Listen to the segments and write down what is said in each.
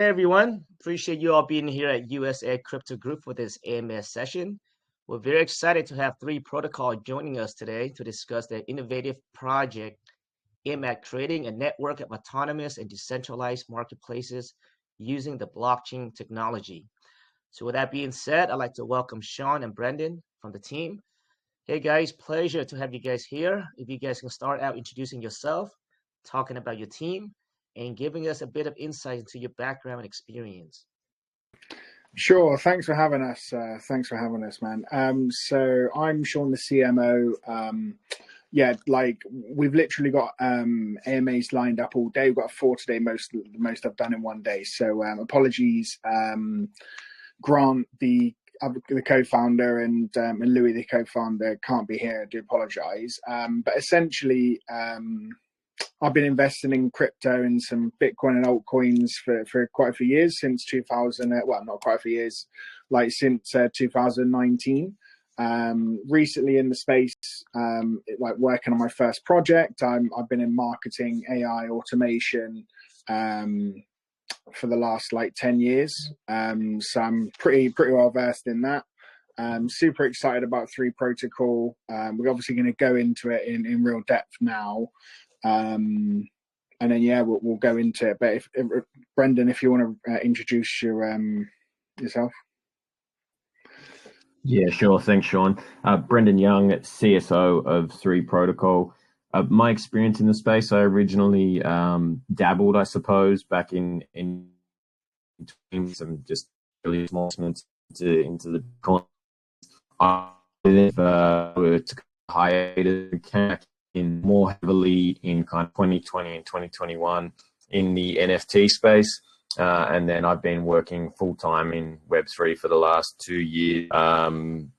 Hey everyone, appreciate you all being here at USA Crypto Group for this AMS session. We're very excited to have Three Protocol joining us today to discuss their innovative project aimed at creating a network of autonomous and decentralized marketplaces using the blockchain technology. So with that being said, I'd like to welcome Sean and Brendan from the team. Hey guys, pleasure to have you guys here. If you guys can start out introducing yourself, talking about your team, and giving us a bit of insight into your background and experience. Sure. Thanks for having us. Man. So I'm Sean, the CMO. We've literally got AMAs lined up all day. We've got 4 today, most I've done in one day. So apologies. Grant, the co-founder, and Louis, the co-founder, can't be here. I do apologize. But essentially, I've been investing in crypto and some Bitcoin and altcoins for quite a few years, since 2000. Well, not quite a few years, since 2019. Recently in the space, working on my first project. I've been in marketing, AI, automation for the last 10 years. So I'm pretty well versed in that. Super excited about Three Protocol. We're obviously going to go into it in real depth now. And then we'll go into it. But if Brendan, if you want to introduce yourself. Yeah, sure. Thanks, Sean. Brendan Young, CSO of Three Protocol. My experience in the space, I originally dabbled, I suppose, back in some just really small into the con. Took a hiatus, in more heavily in kind of 2020 and 2021 in the NFT space. And then I've been working full time in Web3 for the last 2 years.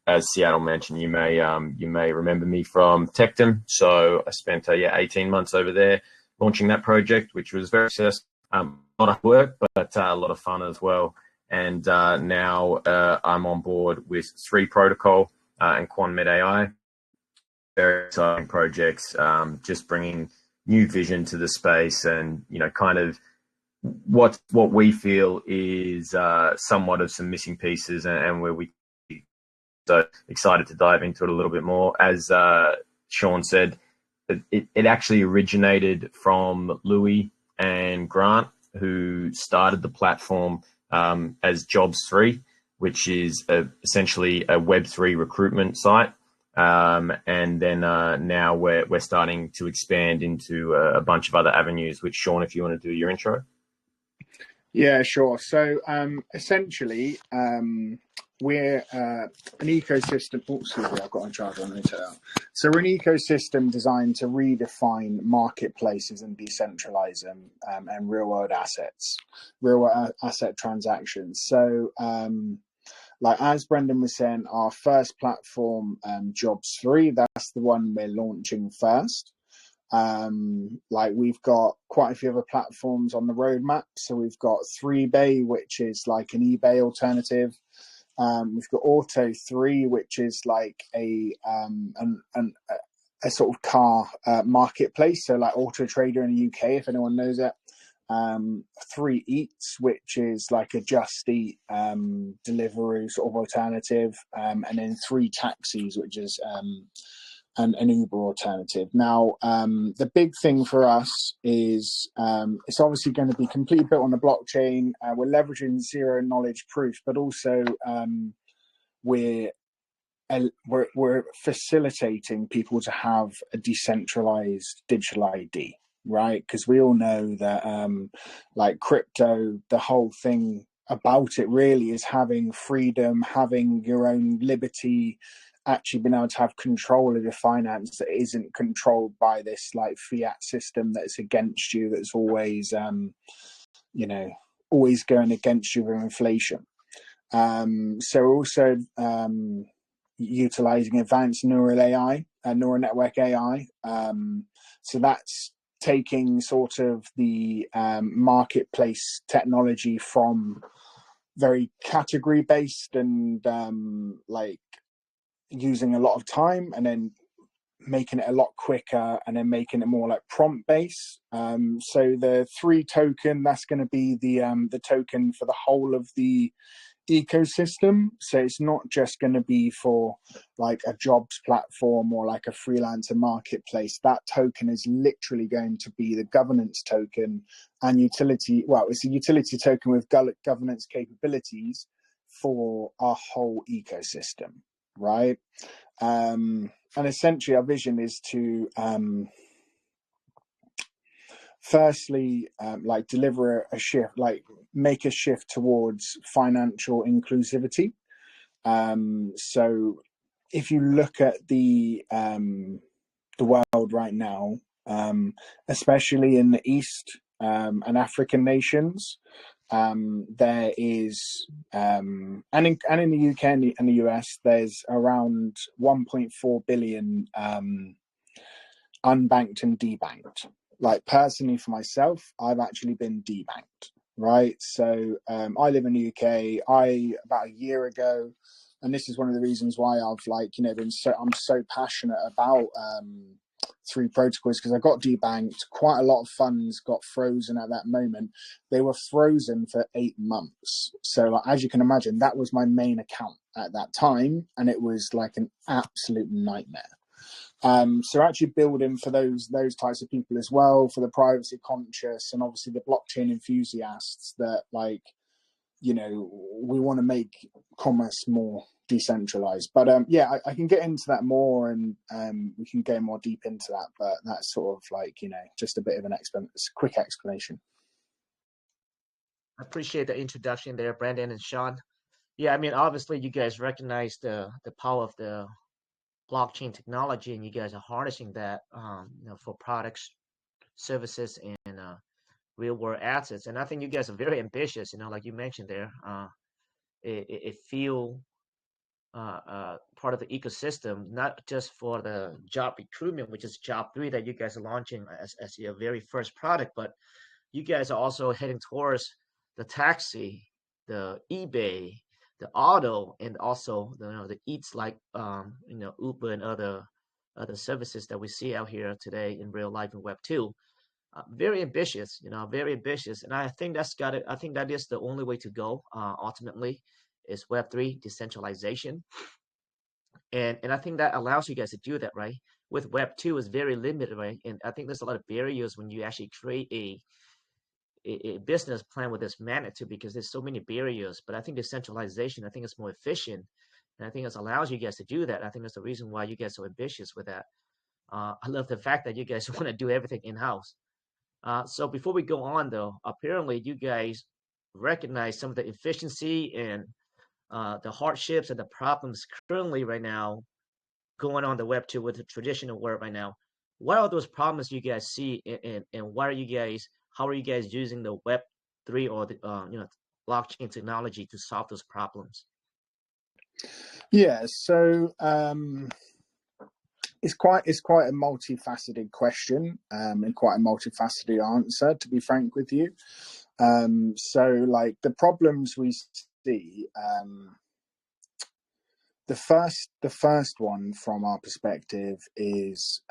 As Seattle mentioned, you may remember me from Tectum. So I spent 18 months over there launching that project, which was very successful. A lot of work, but a lot of fun as well. And now I'm on board with Three Protocol and QuantMed AI. Very exciting projects, just bringing new vision to the space, and kind of what we feel is somewhat of some missing pieces, and where we so excited to dive into it a little bit more. As Sean said, it actually originated from Louis and Grant, who started the platform as Jobs3, which is essentially a Web3 recruitment site. And then now we're starting to expand into a bunch of other avenues, which, Sean, if you want to do your intro. Yeah, sure. So essentially, we're an ecosystem. Oh, excuse me, I've got a charger on it. So we're an ecosystem designed to redefine marketplaces and decentralize them, and real-world asset transactions. So as Brendan was saying, our first platform, Jobs3, that's the one we're launching first. We've got quite a few other platforms on the roadmap. So we've got 3Bay, which is like an eBay alternative. We've got Auto3, which is like a sort of car marketplace. So like Auto Trader in the UK, if anyone knows it. 3 Eats, which is like a Just Eat delivery sort of alternative, and then 3 Taxis, which is an Uber alternative. Now, the big thing for us is it's obviously going to be completely built on the blockchain. We're leveraging Zero Knowledge Proof, but also we're facilitating people to have a decentralized digital ID. Right, because we all know that crypto, the whole thing about it really is having freedom, having your own liberty, actually being able to have control of your finance that isn't controlled by this fiat system that's against you, that's always always going against you with inflation. So also utilizing advanced neural network AI. So that's taking sort of the marketplace technology from very category based and using a lot of time, and then making it a lot quicker and then making it more like prompt based. So the 3 token, that's going to be the token for the whole of the ecosystem. So it's not just going to be for like a jobs platform or like a freelancer marketplace. That token is literally going to be the governance token and utility. Well, it's a utility token with governance capabilities for our whole ecosystem, right? And essentially our vision is to firstly like deliver a shift, like make a shift towards financial inclusivity. So if you look at the world right now, especially in the East and African nations, there is and in the UK and the US, there's around 1.4 billion unbanked and debanked. Like personally for myself, I've actually been debanked, right? So I live in the UK. About a year ago, and this is one of the reasons why I've like, you know, I'm so passionate about 3 protocols, because I got debanked. Quite a lot of funds got frozen at that moment. They were frozen for 8 months. So like, as you can imagine, that was my main account at that time, and it was like an absolute nightmare. So actually building for those types of people as well, for the privacy conscious and obviously the blockchain enthusiasts that, like, you know, we want to make commerce more decentralized. But yeah, I can get into that more, and we can go more deep into that. But that's sort of like, you know, just a bit of an quick explanation. I appreciate the introduction there, Brandon and Sean. Yeah, I mean, obviously you guys recognize the power of the blockchain technology, and you guys are harnessing that, you know, for products, services, and real world assets. And I think you guys are very ambitious. You know, like you mentioned there, it feel part of the ecosystem, not just for the job recruitment, which is job 3 that you guys are launching as your very first product, but you guys are also heading towards the taxi, the eBay, the auto, and also the, you know, the eats, like you know, Uber and other services that we see out here today in real life in Web 2. Very ambitious, you know, very ambitious, and I think that's got it. I think that is the only way to go. Ultimately, is Web 3 decentralization, and I think that allows you guys to do that, right? With Web 2 is very limited, right? And I think there's a lot of barriers when you actually create a business plan with this magnitude, because there's so many barriers. But I think decentralization, I think it's more efficient, and I think it allows you guys to do that. I think that's the reason why you guys are so ambitious with that. I love the fact that you guys want to do everything in-house. So before we go on, though, apparently you guys recognize some of the efficiency and the hardships and the problems currently right now going on the Web 2 with the traditional world right now. What are those problems you guys see, and what are you guys? How are you guys using the Web 3 or the you know, blockchain technology to solve those problems? Yeah, so it's quite a multifaceted question, and quite a multifaceted answer, to be frank with you. So like the problems we see, the first one from our perspective is,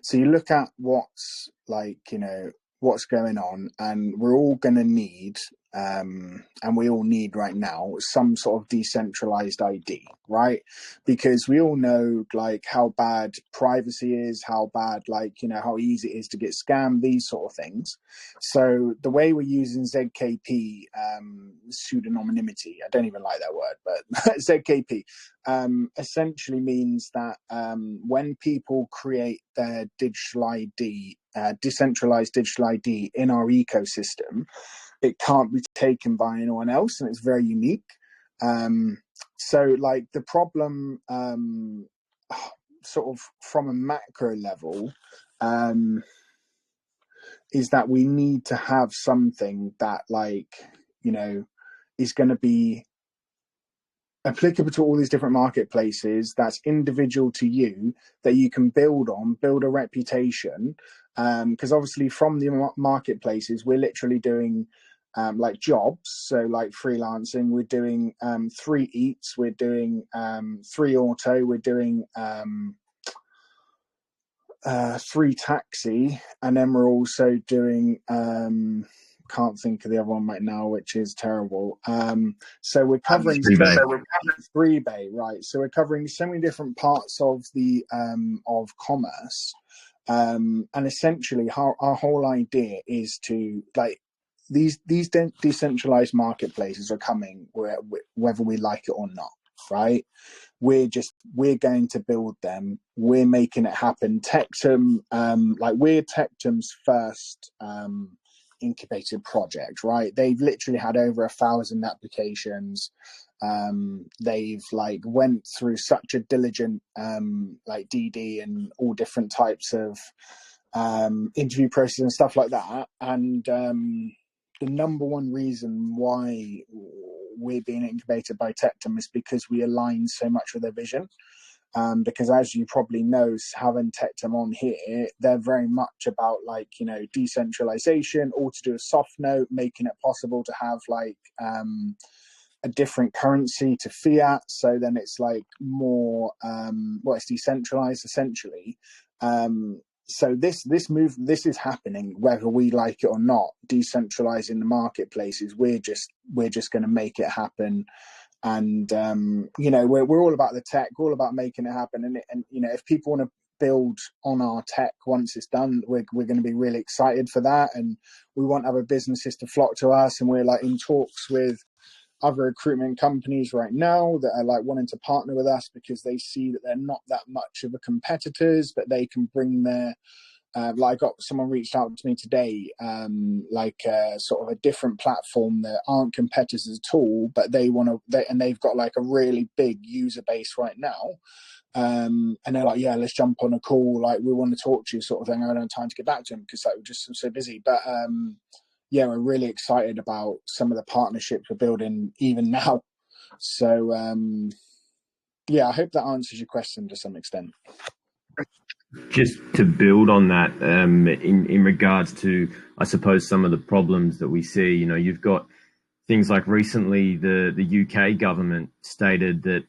so you look at what's, like, you know, what's going on, and we're all going to need, and we all need right now, some sort of decentralized ID, right? Because we all know, like, how bad privacy is, how bad, like, you know, how easy it is to get scammed, these sort of things. So the way we're using ZKP, pseudo-anonymity, I don't even like that word, but ZKP, essentially means that when people create their digital ID, decentralized digital ID in our ecosystem, it can't be taken by anyone else, and it's very unique. So like the problem, sort of from a macro level, is that we need to have something that, like, you know, is going to be applicable to all these different marketplaces, that's individual to you, that you can build on, build a reputation. Because obviously from the marketplaces, we're literally doing like jobs, so like freelancing, we're doing 3 eats, we're doing 3 auto, we're doing 3 taxi, and then we're also doing can't think of the other one right now, which is terrible. So we're covering 3 bay, right? So we're covering so many different parts of the of commerce, and essentially our whole idea is to, like, these decentralized marketplaces are coming whether we like it or not, right? We're going to build them. We're making it happen. Tectum, like, we're Tectum's first incubated project, right? They've literally had over 1,000 applications. They've like went through such a diligent like DD and all different types of interview process and stuff like that. And the number one reason why we're being incubated by Tectum is because we align so much with their vision. Because as you probably know, having Tectum on here, they're very much about, like, you know, decentralization, all to do a soft note, making it possible to have like a different currency to fiat. So then it's like more, well, it's decentralized essentially. So this is happening whether we like it or not. Decentralizing the marketplaces, we're just going to make it happen. And you know, we're all about the tech, all about making it happen. And you know, if people want to build on our tech once it's done, we're going to be really excited for that. And we want other businesses to flock to us. And we're like in talks with other recruitment companies right now that are like wanting to partner with us because they see that they're not that much of a competitors, but they can bring their like, I got someone reached out to me today, like sort of a different platform that aren't competitors at all, but they've got like a really big user base right now. And they're like, yeah, let's jump on a call. Like, we want to talk to you, sort of thing. I don't have time to get back to them because like, we're just so busy. But yeah, we're really excited about some of the partnerships we're building even now. So yeah, I hope that answers your question to some extent. Just to build on that, in regards to, I suppose, some of the problems that we see, you know, you've got things like recently the UK government stated that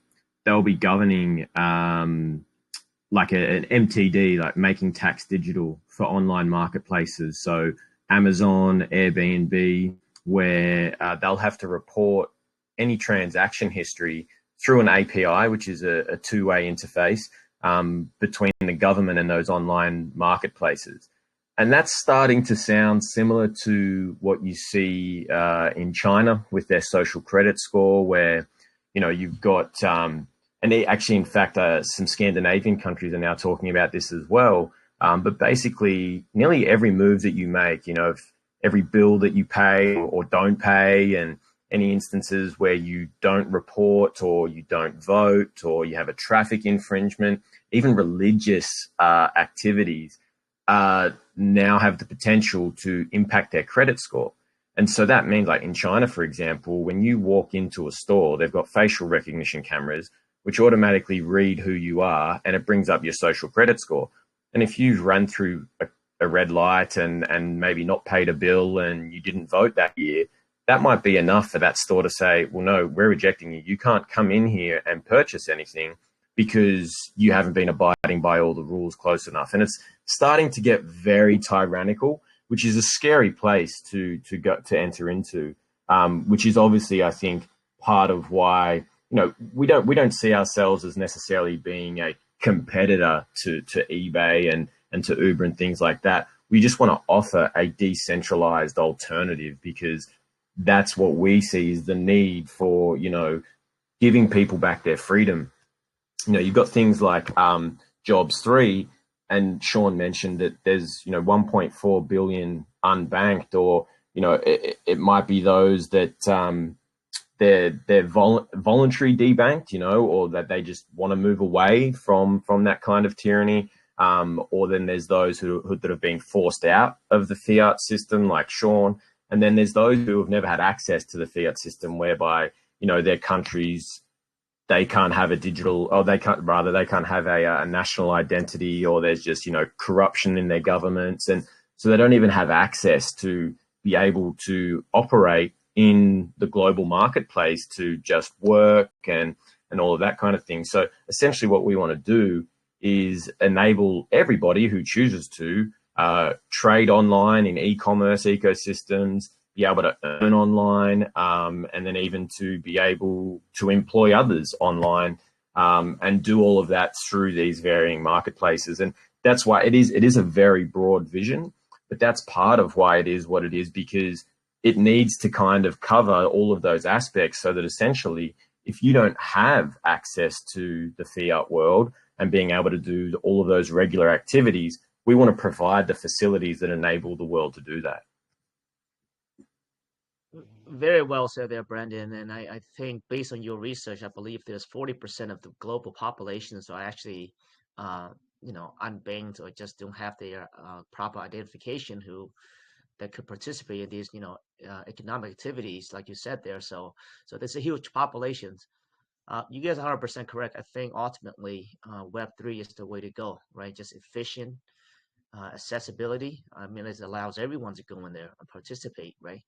they'll be governing like an MTD, like making tax digital for online marketplaces. So Amazon, Airbnb, where they'll have to report any transaction history through an API, which is a two-way interface between the government and those online marketplaces. And that's starting to sound similar to what you see in China with their social credit score, where, you know, you've got, and they actually, in fact, some Scandinavian countries are now talking about this as well. But basically, nearly every move that you make, you know, every bill that you pay or don't pay, and any instances where you don't report or you don't vote or you have a traffic infringement, even religious activities now have the potential to impact their credit score. And so that means, like in China, for example, when you walk into a store, they've got facial recognition cameras, which automatically read who you are, and it brings up your social credit score. And if you've run through a red light and maybe not paid a bill and you didn't vote that year, that might be enough for that store to say, well, no, we're rejecting you. You can't come in here and purchase anything because you haven't been abiding by all the rules close enough. And it's starting to get very tyrannical, which is a scary place to enter into, which is obviously, I think, part of why, you know, we don't see ourselves as necessarily being a competitor to eBay and to Uber and things like that. We just want to offer a decentralized alternative because that's what we see is the need for, you know, giving people back their freedom. You know, you've got things like Jobs 3, and Sean mentioned that there's, you know, 1.4 billion unbanked, or, you know, it might be those that they're voluntary debanked, you know, or that they just want to move away from that kind of tyranny. Or then there's those that have been forced out of the fiat system, like Sean. And then there's those who have never had access to the fiat system, whereby, you know, their countries, they can't have a digital, or they can't have a national identity, or there's just, you know, corruption in their governments. And so they don't even have access to be able to operate in the global marketplace to just work and all of that kind of thing. So essentially what we want to do is enable everybody who chooses to trade online in e-commerce ecosystems, be able to earn online, and then even to be able to employ others online, and do all of that through these varying marketplaces. And that's why it is a very broad vision, but that's part of why it is what it is, because it needs to kind of cover all of those aspects, so that essentially if you don't have access to the fiat world and being able to do all of those regular activities, we want to provide the facilities that enable the world to do that. Very well said there, Brandon. And I think based on your research, I believe there's 40% of the global populations are actually, unbanked or just don't have their proper identification that could participate in these, economic activities, like you said there. So there's a huge population. You guys are 100% correct. I think ultimately Web3 is the way to go, right? Just efficient accessibility. I mean, it allows everyone to go in there and participate, right?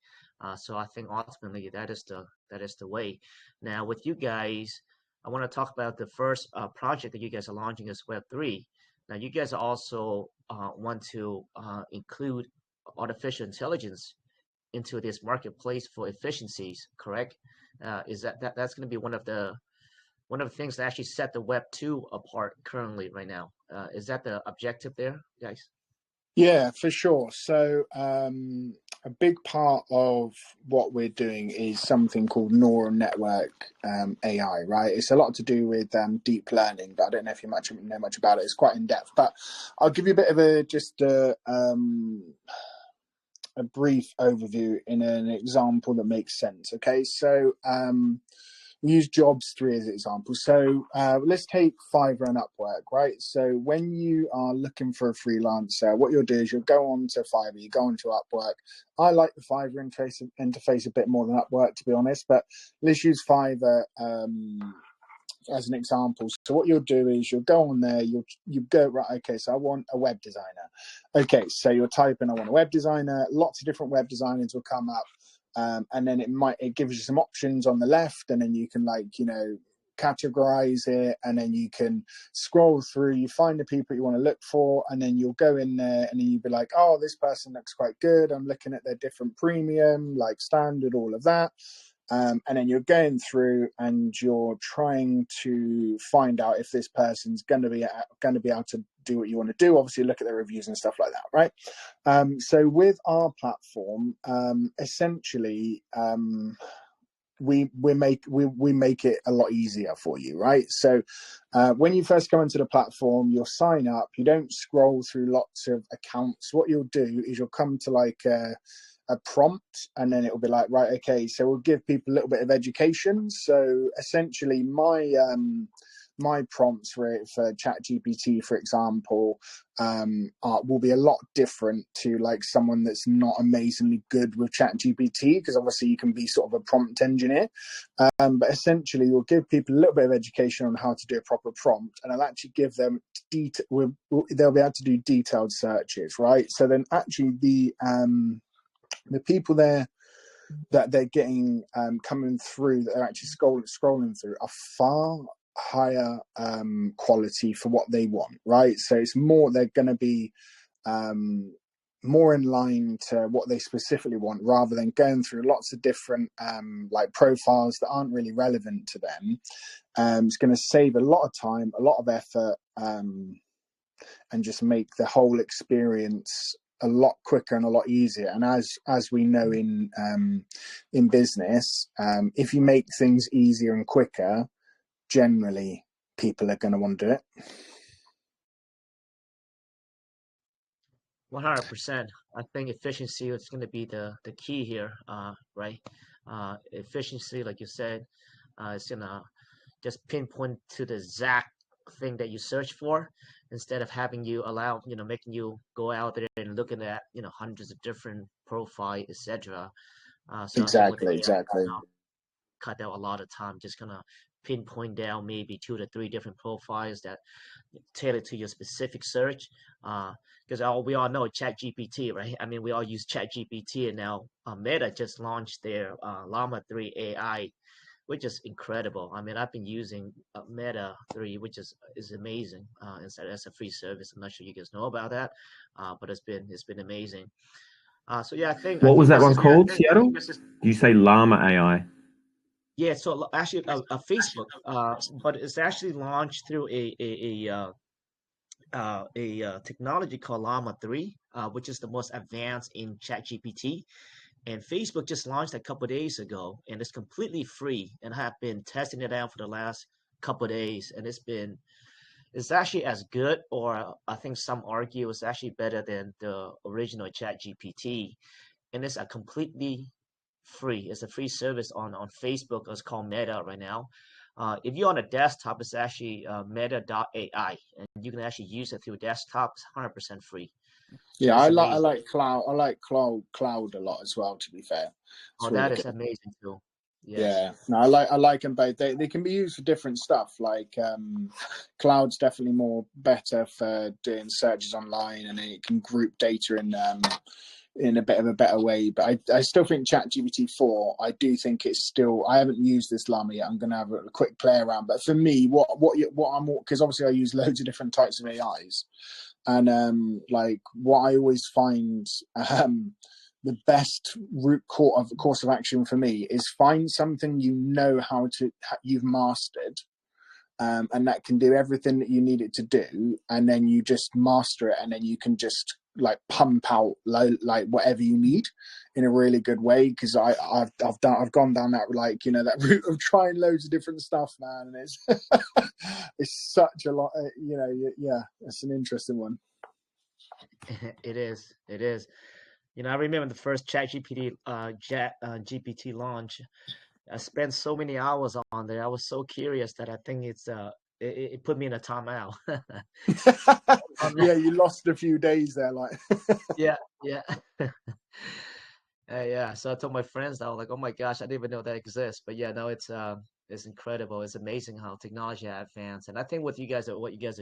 So I think ultimately that is the way. Now with you guys, I want to talk about the first project that you guys are launching as Web3. Now you guys also want to include artificial intelligence into this marketplace for efficiencies, correct? Is that's going to be one of the things that actually set the Web 2 apart currently right now? Is that the objective there, guys? Yeah, for sure. So a big part of what we're doing is something called neural network AI, right? It's a lot to do with deep learning, but I don't know if you know much about it. It's quite in depth, but I'll give you a bit of a brief overview in an example that makes sense. Okay, so we use Jobs3 as an example. So let's take Fiverr and Upwork, right? So when you are looking for a freelancer, what you'll do is you'll go on to Fiverr, you go on to Upwork. I like the Fiverr interface a bit more than Upwork, to be honest, but let's use Fiverr as an example. So what you'll do is you'll go on there, you go, right, okay, so I want a web designer. Okay, so you'll type in, I want a web designer. Lots of different web designers will come up. And then it gives you some options on the left, and then you can categorize it, and then you can scroll through, you find the people you want to look for, and then you'll go in there and then you'll be like, oh, this person looks quite good. I'm looking at their different premium, like standard, all of that. And then you're going through and you're trying to find out if this person's going to be able to do what you want to do. Obviously, look at their reviews and stuff like that, right? So with our platform, essentially, we make it a lot easier for you, right? So when you first come into the platform, you'll sign up. You don't scroll through lots of accounts. What you'll do is you'll come to like a prompt, and then it will be like, right, okay, so we'll give people a little bit of education. So essentially my prompts for ChatGPT, for example, will be a lot different to like someone that's not amazingly good with ChatGPT, because obviously you can be sort of a prompt engineer, but essentially you'll give people a little bit of education on how to do a proper prompt, and I'll actually give them they'll be able to do detailed searches, right? So then actually the people there that they're getting coming through, that are actually scrolling through, are far higher quality for what they want, right? So it's more, they're going to be more in line to what they specifically want, rather than going through lots of different like profiles that aren't really relevant to them. It's going to save a lot of time, a lot of effort, and just make the whole experience a lot quicker and a lot easier. And as we know in business, if you make things easier and quicker, generally people are going to want to do it. 100%. I think efficiency is going to be the key here, right? Efficiency, like you said, is going to just pinpoint to the exact thing that you search for, instead of having you making you go out there and looking at hundreds of different profiles, etc. So Exactly. cut out a lot of time, just gonna pinpoint down maybe 2 to 3 different profiles that tailor to your specific search. Because we all know ChatGPT, right? I mean, we all use ChatGPT, and now Meta just launched their Llama 3 AI, which is incredible. I mean, I've been using Meta 3, which is amazing. It's a free service. I'm not sure you guys know about that, but it's been amazing. So yeah, What was that this one is called, Seattle? Did you say Llama AI? yeah. So actually, a Facebook, but it's actually launched through a technology called Llama 3, which is the most advanced in ChatGPT. And Facebook just launched a couple of days ago, and it's completely free. And I have been testing it out for the last couple of days, and it's actually as good, or I think some argue it's actually better than the original ChatGPT. And it's a completely free. It's a free service on Facebook. It's called Meta right now. If you're on a desktop, it's actually meta.ai, and you can actually use it through desktop. It's 100% free. Yeah, It's I amazing. like cloud a lot as well, to be fair. Oh, It's really that is good. amazing too. Yes. Yeah, no, I like them both. They can be used for different stuff. Like cloud's definitely more better for doing searches online, and it can group data in a bit of a better way. But I still think ChatGPT 4, I do think it's still, I haven't used this Llama yet. I'm going to have a quick play around. But for me, what I'm, because obviously I use loads of different types of AIs. And like what I always find the best course of action for me is find something you've mastered, and that can do everything that you need it to do, and then you just master it, and then you can just like pump out like whatever you need in a really good way. Because I've gone down that, like, you know, that route of trying loads of different stuff, man, and it's it's such a lot, you know. Yeah, it's an interesting one. It is. You know, I remember the first ChatGPT GPT launch. I spent so many hours on there. I was so curious that I think it put me in a timeout. Yeah, you lost a few days there, like. Yeah. Yeah. So I told my friends, I was like, "Oh my gosh, I didn't even know that exists." But yeah, no, it's incredible. It's amazing how technology has advanced, and I think what you guys are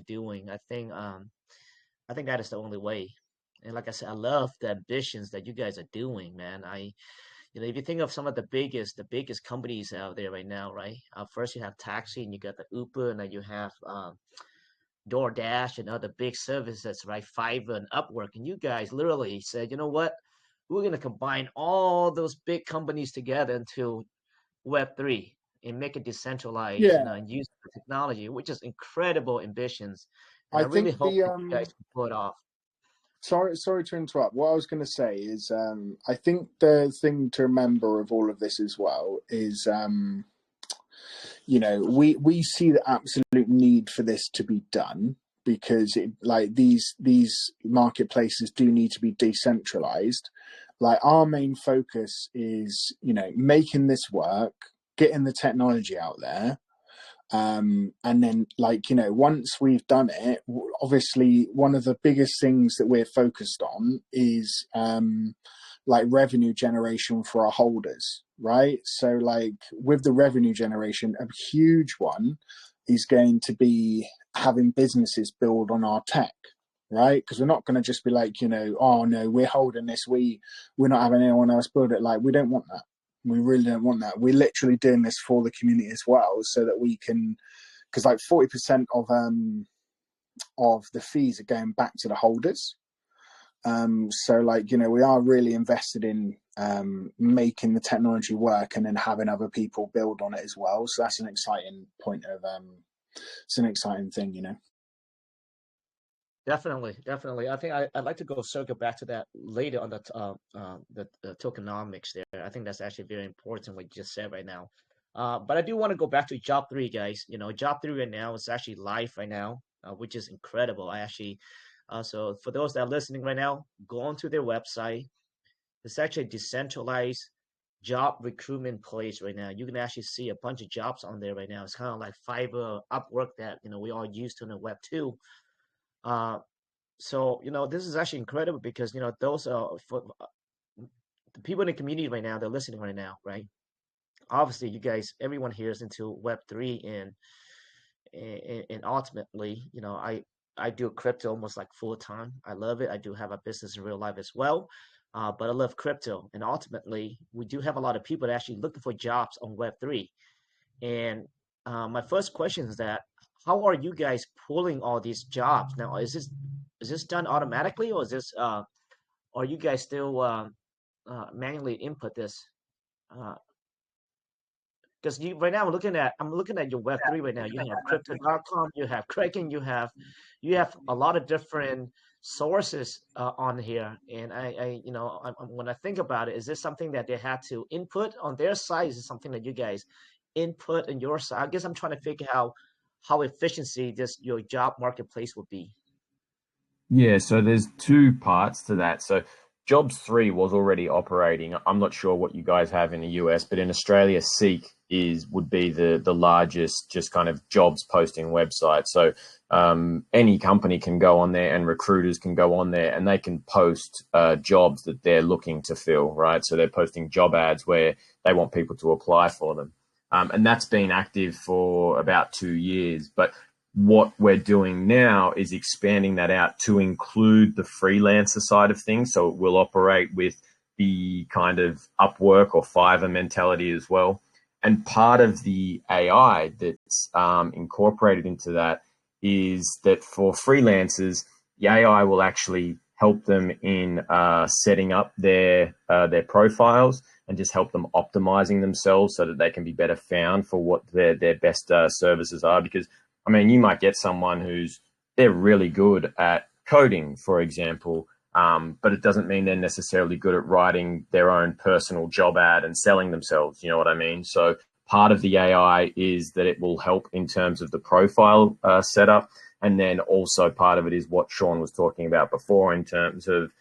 doing, I think that is the only way. And like I said, I love the ambitions that you guys are doing, man. You know, if you think of some of the biggest companies out there right now, right? First you have taxi, and you got the Uber, and then you have DoorDash and other big services, right? Fiverr and Upwork, and you guys literally said, you know what? We're gonna combine all those big companies together into Web3 and make it decentralized, you know, Yeah, and use the technology, which is incredible ambitions. And I I really think hope that you guys can pull it off. sorry to interrupt. What I was going to say is, I think the thing to remember of all of this as well is, you know, we see the absolute need for this to be done, because like these marketplaces do need to be decentralized. Like our main focus is, you know, making this work, getting the technology out there. And then, like, you know, once we've done it, obviously one of the biggest things that we're focused on is like revenue generation for our holders, right? So like with the revenue generation, a huge one is going to be having businesses build on our tech, right? Because we're not going to just be like, you know, oh no, we're holding this, we're not having anyone else build it. Like, we don't want that. We really don't want that. We're literally doing this for the community as well, so that we can, because like 40% of the fees are going back to the holders. So like, you know, we are really invested in making the technology work, and then having other people build on it as well. So that's an exciting point of it's an exciting thing, you know. Definitely. I think I'd like to go circle back to that later on the tokenomics there. I think that's actually very important what you just said right now. But I do want to go back to Job 3, guys. You know, Job 3 right now is actually live right now, which is incredible. I actually, so for those that are listening right now, go onto their website. It's actually a decentralized job recruitment place right now. You can actually see a bunch of jobs on there right now. It's kind of like Fiverr, Upwork that, you know, we all used to in the web too. So, you know, this is actually incredible because, you know, those are for the people in the community right now, they're listening right now, right? obviously you guys, everyone here is into Web3, and ultimately, you know, I do crypto almost like full time. I love it. I do have a business in real life as well, but I love crypto. And ultimately, we do have a lot of people that are actually looking for jobs on Web3. And my first question is that how are you guys pulling all these jobs now? Is this done automatically, or is this are you guys still manually input this? Because you right now I'm looking at your Web3 right now. You have crypto.com, you have Kraken, you have a lot of different sources on here. And I you know, when I think about it, is this something that they had to input on their side? Is it something that you guys input on your side? I guess I'm trying to figure out how efficiency your job marketplace would be. Yeah, so there's two parts to that. So Jobs 3 was already operating. I'm not sure what you guys have in the US, but in Australia, Seek would be the largest just kind of jobs posting website. So any company can go on there, and recruiters can go on there, and they can post jobs that they're looking to fill, right? So they're posting job ads where they want people to apply for them. And that's been active for about 2 years. But what we're doing now is expanding that out to include the freelancer side of things. So it will operate with the kind of Upwork or Fiverr mentality as well. And part of the AI that's incorporated into that is that for freelancers, the AI will actually help them in setting up their profiles and just help them optimizing themselves so that they can be better found for what their best services are. Because I mean, you might get someone they're really good at coding, for example, but it doesn't mean they're necessarily good at writing their own personal job ad and selling themselves. You know what I mean? So part of the AI is that it will help in terms of the profile setup. And then also part of it is what Sean was talking about before in terms of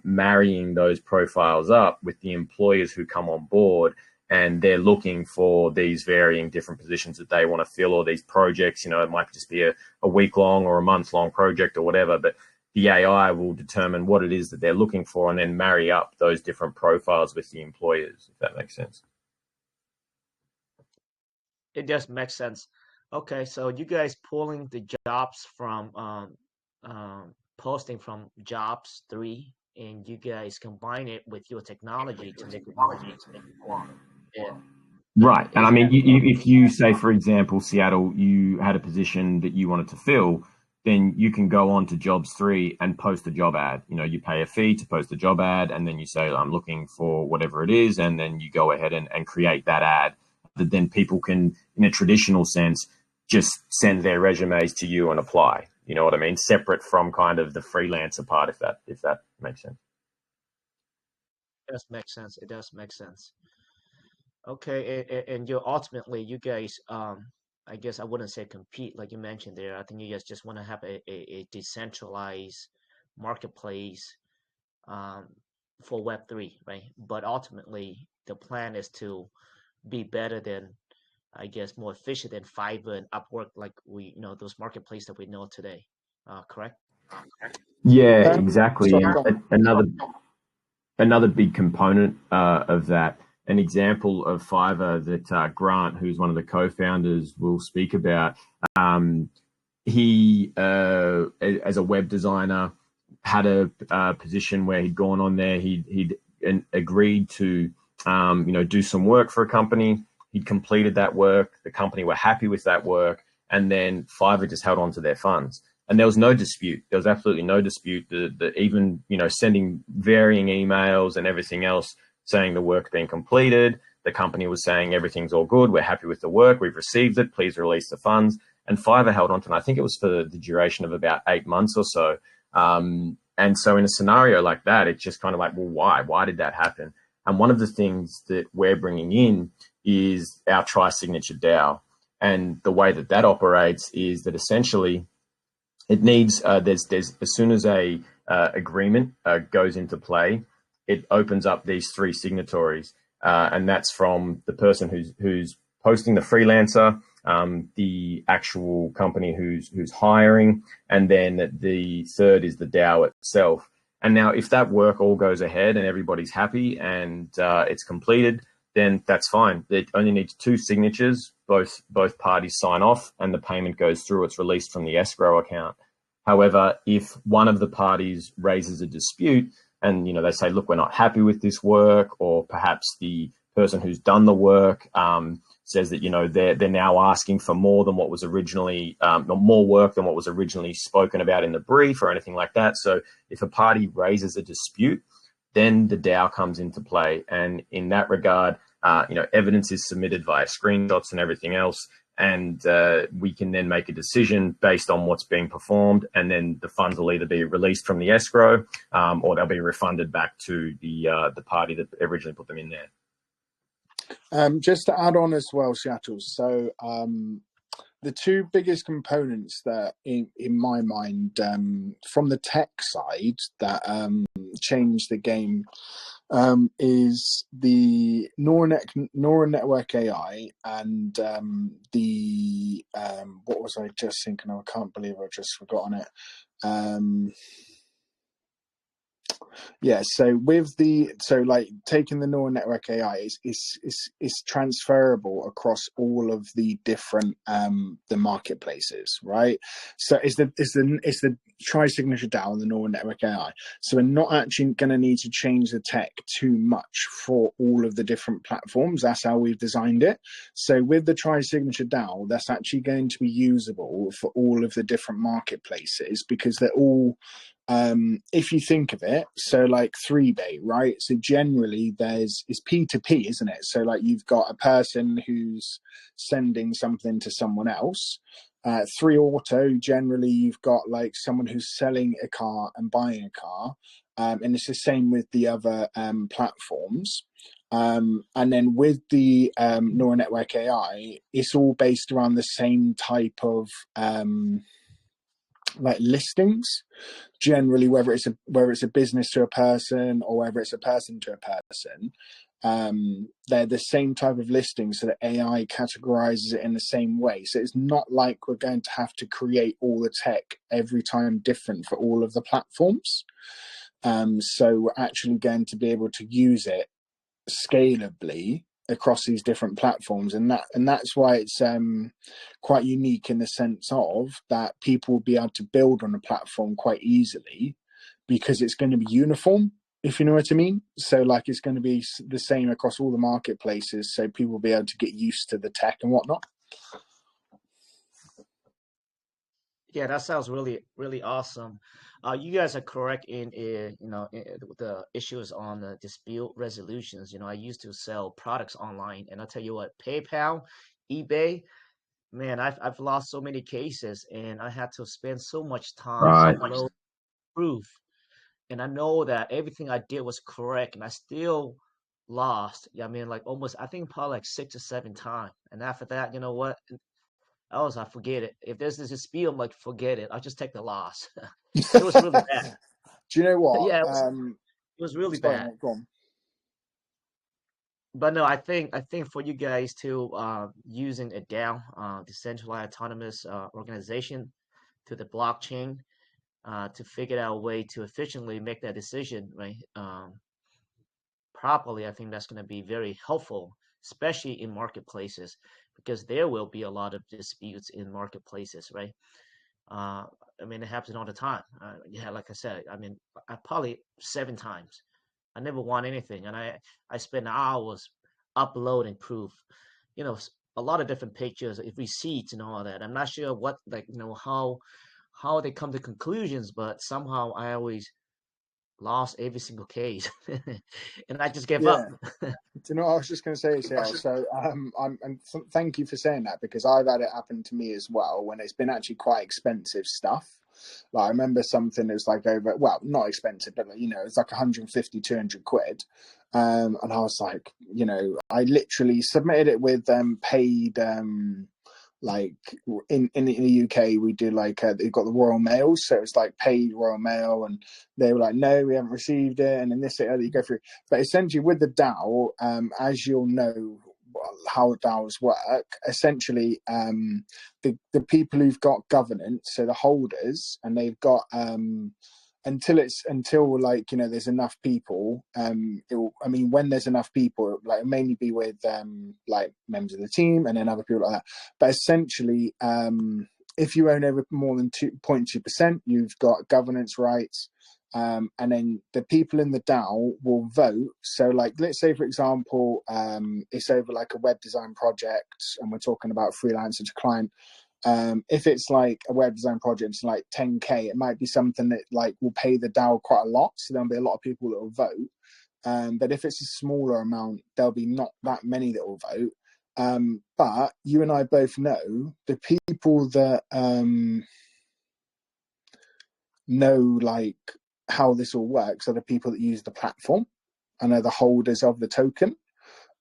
marrying those profiles up with the employers who come on board, and they're looking for these varying different positions that they want to fill, or these projects. You know, it might just be a week-long or a month-long project or whatever, but the AI will determine what it is that they're looking for and then marry up those different profiles with the employers, if that makes sense. It does make sense. Okay, so you guys pulling the jobs from posting from Jobs 3, and you guys combine it with your technology to make it more. Yeah. Right. And I mean, if you say, for example, Seattle, you had a position that you wanted to fill, then you can go on to Jobs 3 and post a job ad. You know, you pay a fee to post a job ad, and then you say, I'm looking for whatever it is. And then you go ahead and create that ad that then people can, in a traditional sense, just send their resumes to you and apply. You know what I mean? Separate from kind of the freelancer part, if that makes sense. It does make sense. It does make sense. Okay, and ultimately, you guys, I guess I wouldn't say compete like you mentioned there. I think you guys just want to have a decentralized marketplace for Web3, right? But ultimately, the plan is to be better than, I guess, more efficient than Fiverr and Upwork, like those marketplaces that we know today. Correct? Yeah, exactly. And another big component of that, an example of Fiverr that Grant, who's one of the co-founders, will speak about. He, as a web designer, had a position where he'd gone on there. He'd agreed to, do some work for a company. He'd completed that work. The company were happy with that work, and then Fiverr just held on to their funds. And there was no dispute. There was absolutely no dispute. That even, sending varying emails and everything else saying the work being completed. The company was saying everything's all good. We're happy with the work. We've received it. Please release the funds. And Fiverr held on to it. I think it was for the duration of about 8 months or so. And so in a scenario like that, it's just kind of like, well, why? Why did that happen? And one of the things that we're bringing in is our Tri-Signature DAO. And the way that operates is that essentially it needs, there's as soon as a agreement goes into play, it opens up these 3 signatories. And that's from the person who's posting the freelancer, the actual company who's hiring, and then the third is the DAO itself. And now if that work all goes ahead and everybody's happy and it's completed, then that's fine. It only needs 2 signatures, both parties sign off, and the payment goes through. It's released from the escrow account. However, if one of the parties raises a dispute and, they say, look, we're not happy with this work, or perhaps the person who's done the work says that, they're now asking for more than what was originally, more work than what was originally spoken about in the brief or anything like that. So if a party raises a dispute, then the DAO comes into play. And in that regard, evidence is submitted via screenshots and everything else. And we can then make a decision based on what's being performed. And then the funds will either be released from the escrow or they'll be refunded back to the party that originally put them in there. Just to add on as well, Seattle. So the 2 biggest components that, in my mind, from the tech side that change the game is the neural network AI and the what was I just thinking of? I can't believe I just forgotten it. So taking the neural network AI is transferable across all of the different the marketplaces, right? So it's the Tri-Signature DAO and the neural network AI. So we're not actually going to need to change the tech too much for all of the different platforms. That's how we've designed it. So with the Tri-Signature DAO, that's actually going to be usable for all of the different marketplaces because they're all if you think of it, so like 3-bay, right? So generally it's P2P, isn't it? So like you've got a person who's sending something to someone else. 3-auto, generally you've got like someone who's selling a car and buying a car. And it's the same with the other platforms. And then with the neural network AI, it's all based around the same type of like listings, generally, whether it's a business to a person or whether it's a person to a person, they're the same type of listing, so the AI categorizes it in the same way. So it's not like we're going to have to create all the tech every time different for all of the platforms. So we're actually going to be able to use it scalably across these different platforms, and that's why it's quite unique in the sense of that people will be able to build on a platform quite easily because it's going to be uniform, if you know what I mean. So like it's going to be the same across all the marketplaces, so people will be able to get used to the tech and whatnot. Yeah, that sounds really, really awesome. You guys are correct in the issues on the dispute resolutions. I used to sell products online, and I'll tell you what, PayPal, eBay, man, I've lost so many cases, and I had to spend so much time uploading proof. And I know that everything I did was correct, and I still lost. Yeah, I mean, like almost, I think probably like 6 or 7 times. And after that, you know what? I forget it. If there's this dispute, I'm like, forget it. I'll just take the loss. It was really bad. Do you know what? Yeah, it was really bad. Mate, go on. But no, I think for you guys to using a DAO, decentralized autonomous organization, to the blockchain, to figure out a way to efficiently make that decision, right? Properly, I think that's going to be very helpful, especially in marketplaces, because there will be a lot of disputes in marketplaces, right? I mean, it happens all the time. Yeah, like I said, I mean, I probably 7 times. I never won anything, and I spent hours uploading proof, a lot of different pictures, receipts, and all that. I'm not sure what, how they come to conclusions, but somehow I always lost every single case, and I just gave up. Do you know what I was just going to say? So thank you for saying that, because I've had it happen to me as well when it's been actually quite expensive stuff. Like I remember something that was like over, well, not expensive, but it's like 150, 200 quid. And I was like, I literally submitted it with paid, like in the UK, we do like they've got the Royal Mail, so it's like paid Royal Mail, and they were like, no, we haven't received it, and then this you go through. But essentially with the DAO, as you'll know how DAOs work, essentially the people who've got governance, so the holders, and they've got until like, you know, there's enough people, when there's enough people, like it'll mainly be with like members of the team and then other people like that. But essentially, if you own over more than 2.2%, you've got governance rights. And then the people in the DAO will vote. So like, let's say, for example, it's over like a web design project and we're talking about freelancer to client. If it's like a web design project, it's like 10K, it might be something that like will pay the DAO quite a lot. So there'll be a lot of people that will vote. But if it's a smaller amount, there'll be not that many that will vote. But you and I both know the people that know like how this all works are the people that use the platform and are the holders of the token.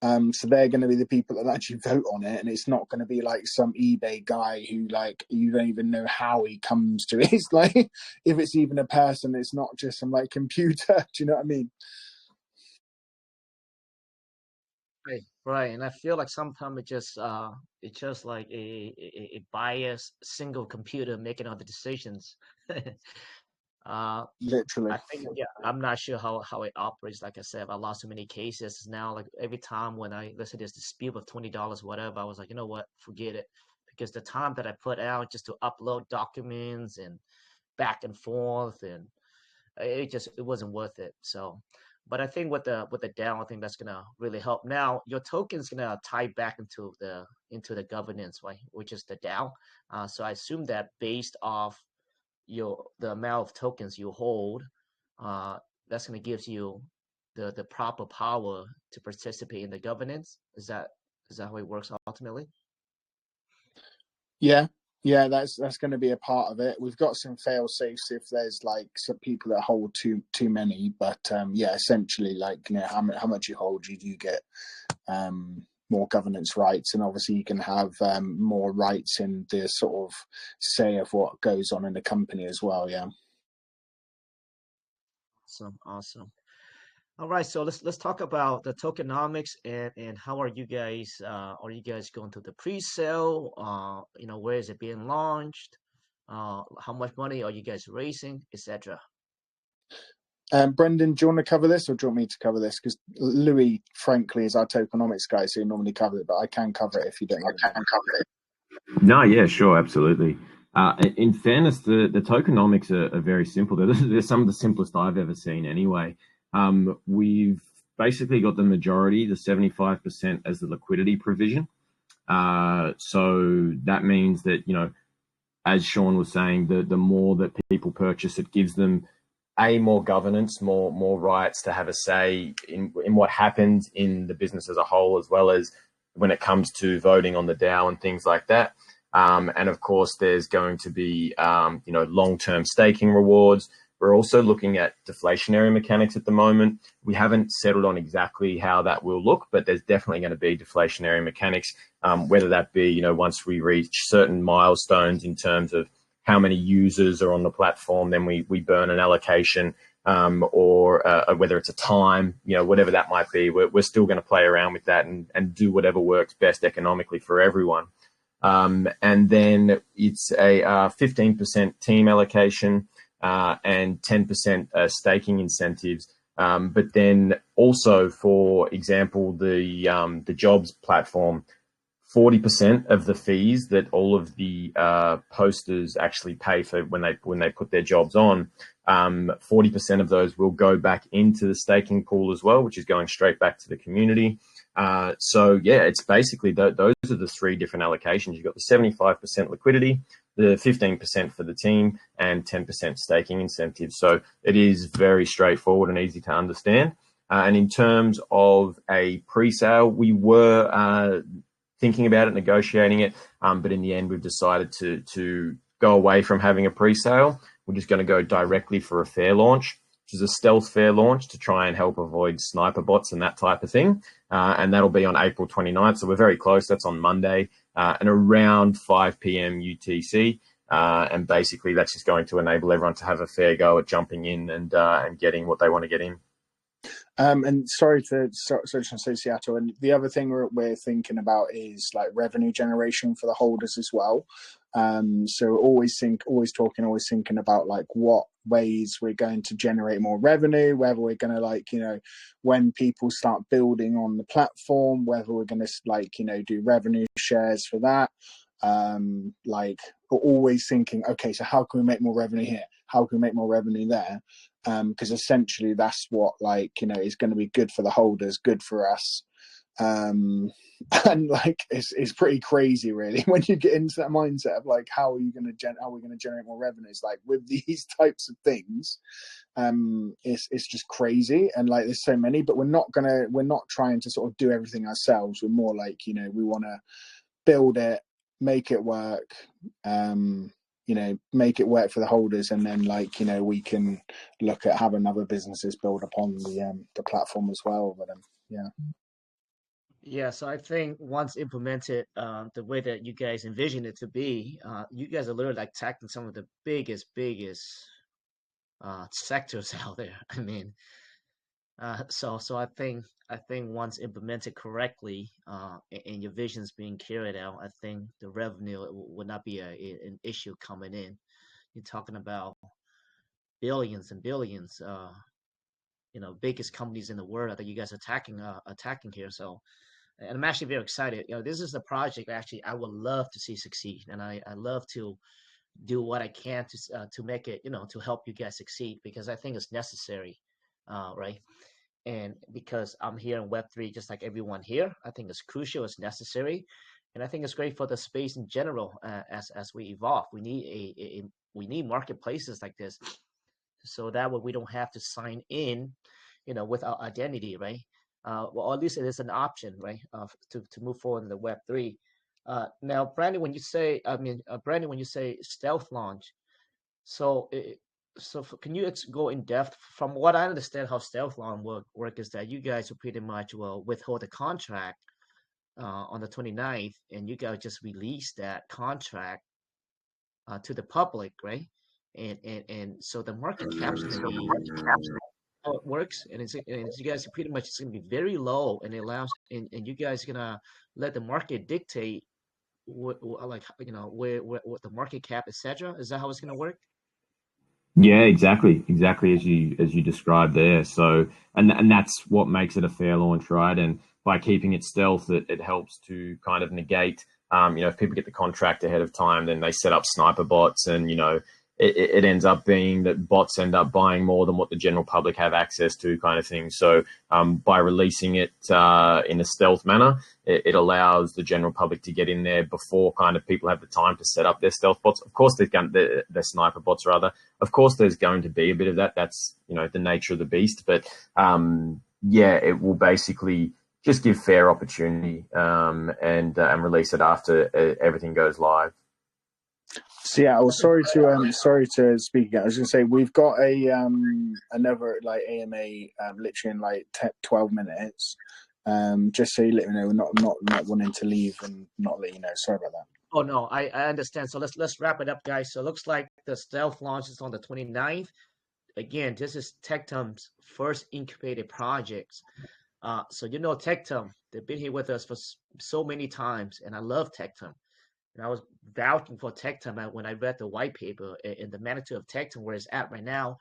So they're going to be the people that actually vote on it, and it's not going to be like some eBay guy who like you don't even know how he comes to it. It's like, if it's even a person, it's not just some like computer. Do you know what I mean? Right. And I feel like sometimes it's just like a biased single computer making all the decisions. Literally. I think, yeah, I'm not sure how it operates. Like I said, I lost so many cases now. Like every time when let's say there's dispute of $20, whatever, I was like, you know what, forget it, because the time that I put out just to upload documents and back and forth, and it wasn't worth it. So, but I think with the DAO, I think that's gonna really help. Now, your token's gonna tie back into the governance, right, which is the DAO. So I assume that based off the amount of tokens you hold, that's going to give you the proper power to participate in the governance. Is that how it works ultimately? Yeah, that's going to be a part of it. We've got some fail safes if there's like some people that hold too many, but yeah, essentially, like, you know, how much you hold, you do get more governance rights, and obviously you can have more rights in the sort of say of what goes on in the company as well. Yeah. Awesome. All right, so let's talk about the tokenomics and how are you guys going to the pre-sale? You know, where is it being launched? How much money are you guys raising, etc.? Brendan, do you want to cover this, or do you want me to cover this? Because Louis, frankly, is our tokenomics guy, so he normally covers it, but I can cover it if you don't. I can cover it. No, yeah, sure, absolutely. In fairness, the tokenomics are very simple. They're some of the simplest I've ever seen anyway. We've basically got the majority, the 75%, as the liquidity provision. So that means that, you know, as Sean was saying, the more that people purchase, it gives them more governance, more rights to have a say in what happens in the business as a whole, as well as when it comes to voting on the DAO and things like that. And of course, there's going to be, you know, long-term staking rewards. We're also looking at deflationary mechanics at the moment. We haven't settled on exactly how that will look, but there's definitely going to be deflationary mechanics, whether that be, you know, once we reach certain milestones in terms of how many users are on the platform, then we burn an allocation, or whether it's a time, you know, whatever that might be. We're still going to play around with that and do whatever works best economically for everyone. And then it's a 15% team allocation and 10% staking incentives. But then also, for example, the jobs platform, 40% of the fees that all of the posters actually pay for when they put their jobs on, 40% of those will go back into the staking pool as well, which is going straight back to the community. So yeah, it's basically those are the three different allocations. You've got the 75% liquidity, the 15% for the team, and 10% staking incentives. So it is very straightforward and easy to understand. And in terms of a pre-sale, we were thinking about it, negotiating it, but in the end, we've decided to go away from having a pre-sale. We're just going to go directly for a fair launch, which is a stealth fair launch to try and help avoid sniper bots and that type of thing. And that'll be on April 29th. So we're very close. That's on Monday and around 5 p.m. UTC. And basically, that's just going to enable everyone to have a fair go at jumping in and getting what they want to get in. And sorry to say Seattle. And the other thing we're thinking about is like revenue generation for the holders as well. So always thinking about like what ways we're going to generate more revenue, whether we're going to, like, you know, when people start building on the platform, whether we're going to, like, you know, do revenue shares for that. Like, we're always thinking, okay, so how can we make more revenue here? How can we make more revenue there? Because essentially that's what, like, you know, is going to be good for the holders, good for us. And like, it's pretty crazy, really, when you get into that mindset of, like, how are we going to generate more revenues? Like, with these types of things, it's just crazy. And, like, there's so many, but we're not trying to sort of do everything ourselves. We're more like, you know, we want to build it, make it work, you know, make it work for the holders, and then, like, you know, we can look at having other businesses build upon the platform as well. But Yeah, so I think once implemented the way that you guys envision it to be, you guys are literally like tackling some of the biggest sectors out there. I mean, so I think once implemented correctly, and your vision's being carried out, I think the revenue would not be an issue coming in. You're talking about billions and billions, you know, biggest companies in the world that you guys are attacking here. So, and I'm actually very excited. You know, this is the project actually I would love to see succeed, and I love to do what I can to make it, you know, to help you guys succeed, because I think it's necessary, right? And because I'm here in Web3, just like everyone here, I think it's crucial, it's necessary, and I think it's great for the space in general. As we evolve, we need we need marketplaces like this, so that way we don't have to sign in, you know, with our identity, right? Well, at least it is an option, right? To move forward in the Web3. Now, Brandon, when you say, Brandon, when you say stealth launch, so can you go in depth? From what I understand, how stealth launch work is that you guys will pretty much withhold the contract on the 29th, and you guys just release that contract to the public, right? And so the market cap's gonna be how it works, and you guys pretty much it's gonna be very low, and it allows, and you guys are gonna let the market dictate like, you know, what the market cap, etc. Is that how it's gonna work? Yeah, exactly as you described there. So, and that's what makes it a fair launch, right? And by keeping it stealth, it helps to kind of negate, you know, if people get the contract ahead of time, then they set up sniper bots, and, you know, it ends up being that bots end up buying more than what the general public have access to, kind of thing. So by releasing it in a stealth manner, it allows the general public to get in there before kind of people have the time to set up their stealth bots. Of course, their sniper bots, rather. Of course, there's going to be a bit of that. That's, you know, the nature of the beast. But yeah, it will basically just give fair opportunity and release it after everything goes live. so yeah, well, sorry to speak again. I was going to say, we've got another, like, AMA literally in like 12 minutes. Just so you let me know, we're not wanting to leave and not let you know. Sorry about that. Oh no, I understand. So let's wrap it up, guys. So it looks like the stealth launch is on the 29th. Again, this is Tectum's first incubated projects. So you know Tectum, they've been here with us for so many times, and I love Tectum. And I was vouching for Tectum when I read the white paper, and the magnitude of Tectum where it's at right now.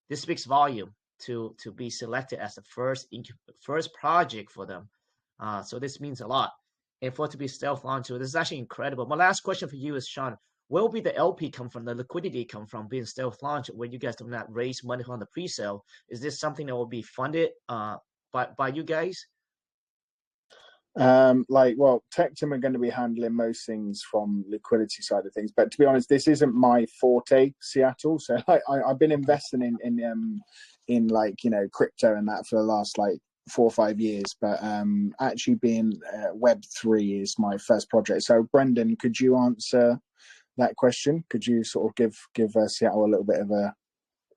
This speaks volume to be selected as the first project for them. So this means a lot. And for it to be stealth launch, this is actually incredible. My last question for you is, Sean, where will be the LP come from, the liquidity come from being stealth launch, when you guys do not raise money on the pre-sale? Is this something that will be funded by you guys? Like, well, Tectum are going to be handling most things from liquidity side of things, but to be honest, this isn't my forte, Seattle. So I've been investing in like, you know, crypto and that for the last like 4 or 5 years, but actually being Web3 is my first project. So Brendan, could you answer that question? Could you sort of give Seattle a little bit of a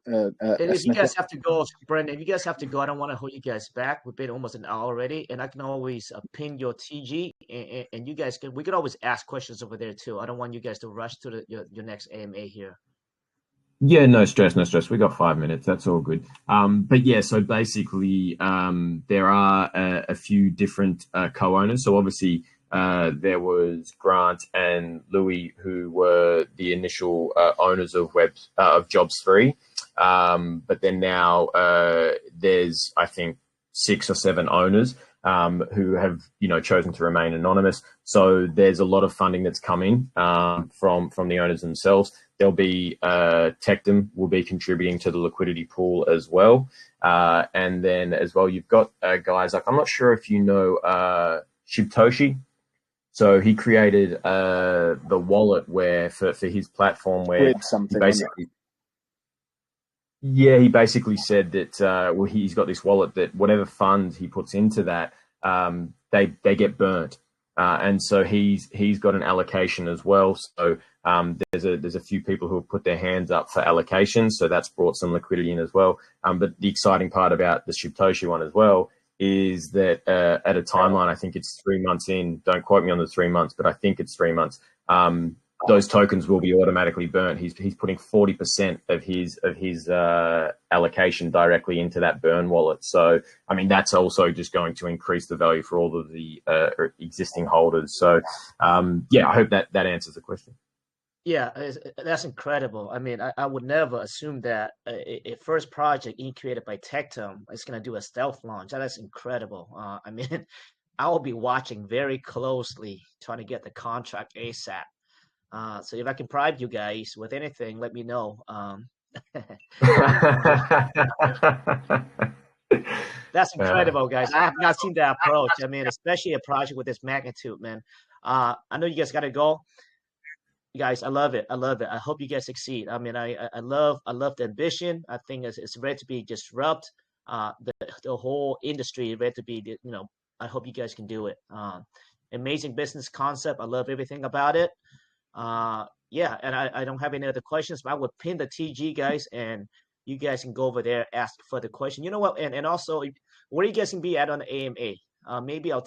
If you guys have to go, Brendan, if you guys have to go, I don't want to hold you guys back. We've been almost an hour already, and I can always pin your TG, and you guys we could always ask questions over there too. I don't want you guys to rush to your next AMA here. Yeah, no stress. We got 5 minutes. That's all good. But yeah, so basically, there are a few different co-owners. So obviously, there was Grant and Louis, who were the initial owners of Jobs 3. But then now there's, I think, 6 or 7 owners who have, chosen to remain anonymous. So there's a lot of funding that's coming from the owners themselves. There'll be Tectum will be contributing to the liquidity pool as well. And then as well, you've got guys like, I'm not sure if you know Shibtoshi. So he created the wallet where for his platform where he basically, he basically said that he's got this wallet that whatever fund he puts into that, they get burnt, and so he's got an allocation as well. So there's a few people who have put their hands up for allocations, so that's brought some liquidity in as well. But the exciting part about the Shibtoshi one as well is that at a timeline, I think it's 3 months in. Don't quote me on the 3 months, but I think it's 3 months. Those tokens will be automatically burnt. He's putting 40% of his allocation directly into that burn wallet. So, I mean, that's also just going to increase the value for all of the existing holders. So, I hope that answers the question. Yeah, that's incredible. I mean, I would never assume that a first project incubated by Tectum is going to do a stealth launch. That's incredible. I mean, I will be watching very closely, trying to get the contract ASAP. So if I can bribe you guys with anything, let me know. That's incredible, guys. I have not seen that approach. I mean, especially a project with this magnitude, man. I know you guys got to go. You guys, I love it. I love it. I hope you guys succeed. I mean, I love the ambition. I think it's ready to be disrupt. The whole industry is ready to be, I hope you guys can do it. Amazing business concept. I love everything about it. And I don't have any other questions, but I would pin the TG, guys, and you guys can go over there, ask further questions. You know what? And also, where you guys can be at on the AMA. Maybe our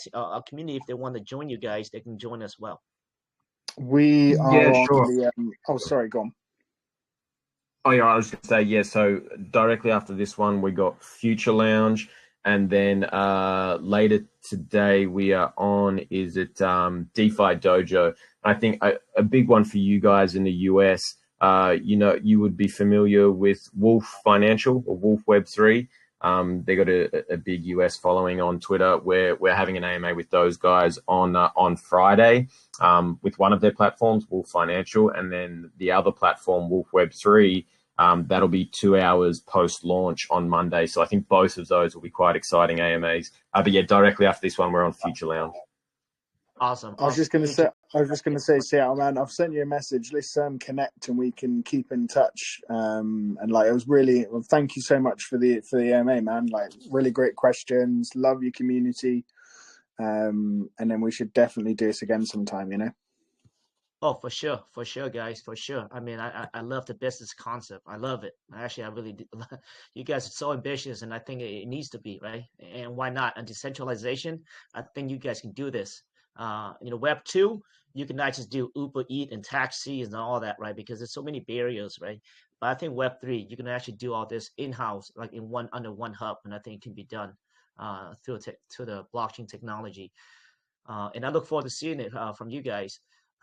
community, if they want to join you guys, they can join as well. We are on sure. the sorry, go on. Oh yeah, I was going to say, so directly after this one, we got Future Lounge, and then later today we are on, is it DeFi Dojo? I think a big one for you guys in the US, you would be familiar with Wolf Financial or Wolf Web3. They got a big US following on Twitter. We're having an AMA with those guys on Friday with one of their platforms, Wolf Financial, and then the other platform, Wolf Web3. That'll be 2 hours post launch on Monday. So I think both of those will be quite exciting AMAs. But yeah, directly after this one, we're on Future Lounge. Awesome. I was just going to say, Seattle, man, I've sent you a message. Let's connect and we can keep in touch. And it was really, thank you so much for the AMA, man. Really great questions. Love your community. And then we should definitely do this again sometime, Oh, for sure, guys, for sure. I mean, I love the business concept. I love it. Actually, I really do. You guys are so ambitious, and I think it needs to be, right? And why not? And decentralization, I think you guys can do this. Web 2, you can not just do Uber Eats and taxis and all that, right? Because there's so many barriers, right? But I think Web 3, you can actually do all this in-house, under one hub, and I think it can be done through the blockchain technology. And I look forward to seeing it from you guys.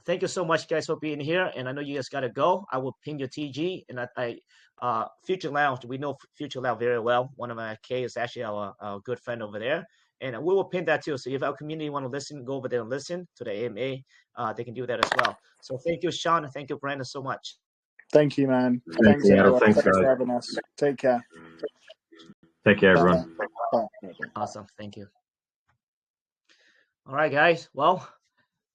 Thank you so much, guys, for being here. And I know you guys got to go. I will ping your TG. And Future Lounge, we know Future Lounge very well. One of my K is actually our good friend over there. And we will pin that too. So if our community want to listen, go over there and listen to the AMA. They can do that as well. So thank you, Sean. And thank you, Brandon, so much. Thank you, man. Thanks for having us. Take care. Take care, everyone. Bye. Awesome. Thank you. All right, guys. Well,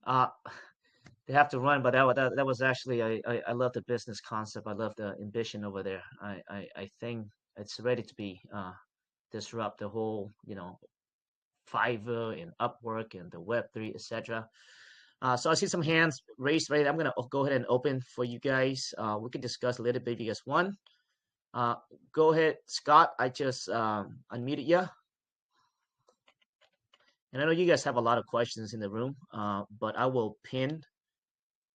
they have to run, but that was actually, I love the business concept. I love the ambition over there. I think it's ready to be disrupt the whole, Fiverr and Upwork and the Web3, etc. So I see some hands raised, right? I'm going to go ahead and open for you guys. We can discuss a little bit if you guys want. Go ahead, Scott. I just unmuted you. And I know you guys have a lot of questions in the room, but I will pin.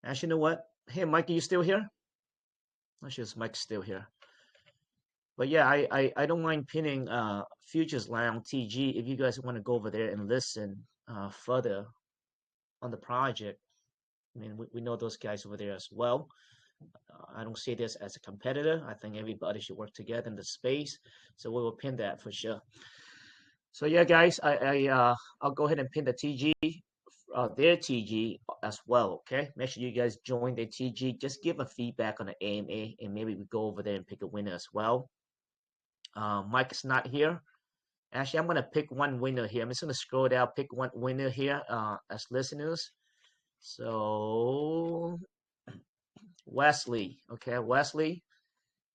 Actually, you know what? Hey, Mike, are you still here? I'm sure Mike's still here. But yeah, I don't mind pinning Futures Lounge TG if you guys want to go over there and listen further on the project. I mean, we know those guys over there as well. I don't see this as a competitor. I think everybody should work together in the space. So we will pin that for sure. So yeah, guys, I'll go ahead and pin the TG, their TG as well. Okay, make sure you guys join their TG. Just give a feedback on the AMA, and maybe we go over there and pick a winner as well. Mike is not here. Actually, I'm gonna pick one winner here. I'm just gonna scroll down, pick one winner here as listeners. So Wesley, okay, Wesley.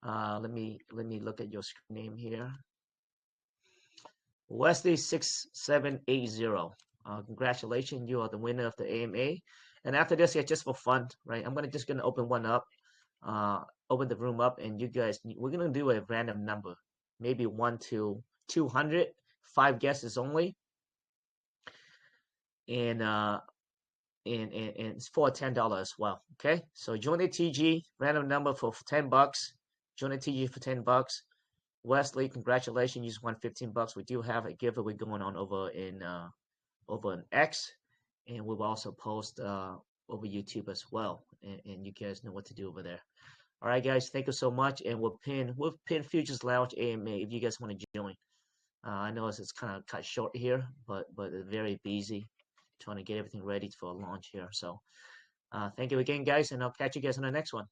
Let me look at your screen name here. Wesley 6780. Congratulations, you are the winner of the AMA. And after this, yeah, just for fun, right? I'm just gonna open one up, open the room up, and you guys, we're gonna do a random number, maybe 1 to 200, 5 guesses only, and it's for $10 as well. Okay, so join the TG, random number for $10. Join the TG for $10. Wesley, congratulations! You just won $15. We do have a giveaway going on over in X, and we'll also post over YouTube as well. And you guys know what to do over there. All right, guys, thank you so much, and we'll pin Futures Lounge AMA if you guys want to join. I know it's kind of cut short here, but very busy trying to get everything ready for a launch here. So thank you again, guys, and I'll catch you guys on the next one.